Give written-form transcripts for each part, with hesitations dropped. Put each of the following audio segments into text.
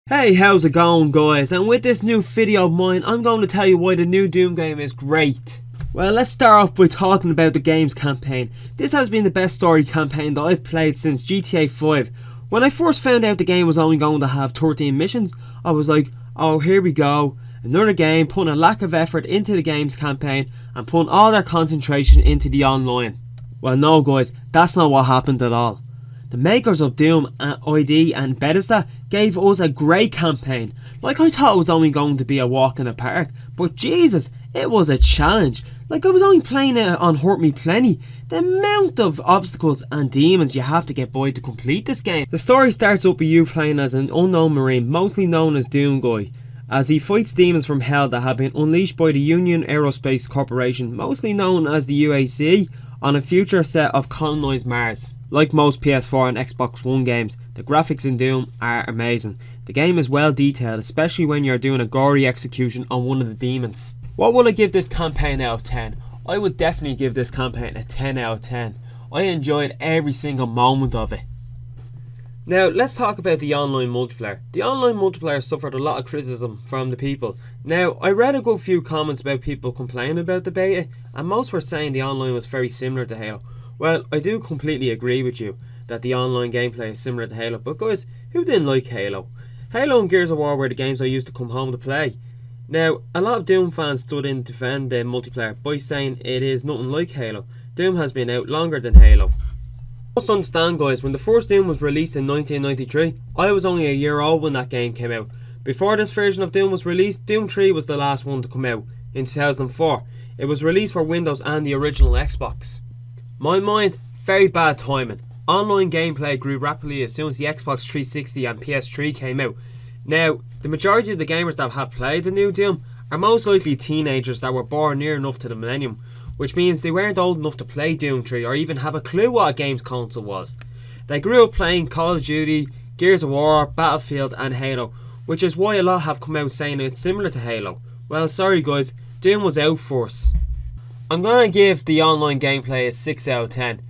Hey, how's it going guys? And with this new video of mine, I'm going to tell you why the new Doom game is great. Well, let's start off by talking about the game's campaign. This has been the best story campaign that I've played since GTA 5. When I first found out the game was only going to have 13 missions, I was like, oh here we go. Another game putting a lack of effort into the game's campaign and putting all their concentration into the online. Well no guys, that's not what happened at all. The makers of Doom, ID and Bethesda gave us a great campaign. Like, I thought it was only going to be a walk in the park, but Jesus, it was a challenge. Like, I was only playing it on Hurt Me Plenty. The amount of obstacles and demons you have to get by to complete this game. The story starts up with you playing as an unknown marine, mostly known as Doom Guy, as he fights demons from hell that have been unleashed by the Union Aerospace Corporation, mostly known as the UAC, on a future set of colonised Mars. Like most PS4 and Xbox One games, the graphics in Doom are amazing. The game is well detailed, especially when you're doing a gory execution on one of the demons. What would I give this campaign out of 10? I would definitely give this campaign a 10 out of 10. I enjoyed every single moment of it. Now let's talk about the online multiplayer. The online multiplayer suffered a lot of criticism from the people. Now I read a good few comments about people complaining about the beta, and most were saying the online was very similar to Halo. Well, I do completely agree with you that the online gameplay is similar to Halo, but guys, who didn't like Halo? Halo and Gears of War were the games I used to come home to play. Now, a lot of Doom fans stood in to defend the multiplayer by saying it is nothing like Halo. Doom has been out longer than Halo. You must understand guys, when the first Doom was released in 1993, I was only a year old when that game came out. Before this version of Doom was released, Doom 3 was the last one to come out, in 2004. It was released for Windows and the original Xbox. My mind, very bad timing. Online gameplay grew rapidly as soon as the Xbox 360 and PS3 came out. Now, the majority of the gamers that have played the new Doom are most likely teenagers that were born near enough to the millennium, which means they weren't old enough to play Doom 3 or even have a clue what a games console was. They grew up playing Call of Duty, Gears of War, Battlefield and Halo, which is why a lot have come out saying it's similar to Halo. Well, sorry guys, Doom was out first. I'm going to give the online gameplay a 6 out of 10.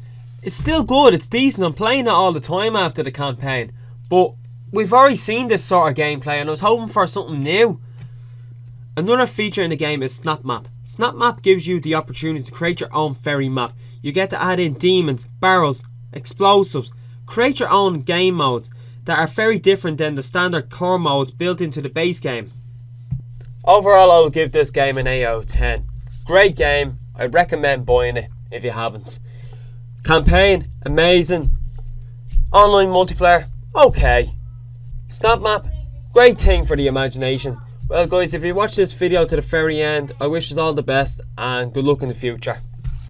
It's still good, it's decent, I'm playing it all the time after the campaign, but we've already seen this sort of gameplay and I was hoping for something new. Another feature in the game is Snap Map. Snap Map gives you the opportunity to create your own fairy map. You get to add in demons, barrels, explosives, create your own game modes that are very different than the standard core modes built into the base game. Overall, I will give this game an 8 out of 10. Great game, I'd recommend buying it if you haven't. Campaign, amazing. Online multiplayer, okay. Snap Map, great thing for the imagination. Well guys, if you watch this video to the very end, I wish you all the best and good luck in the future.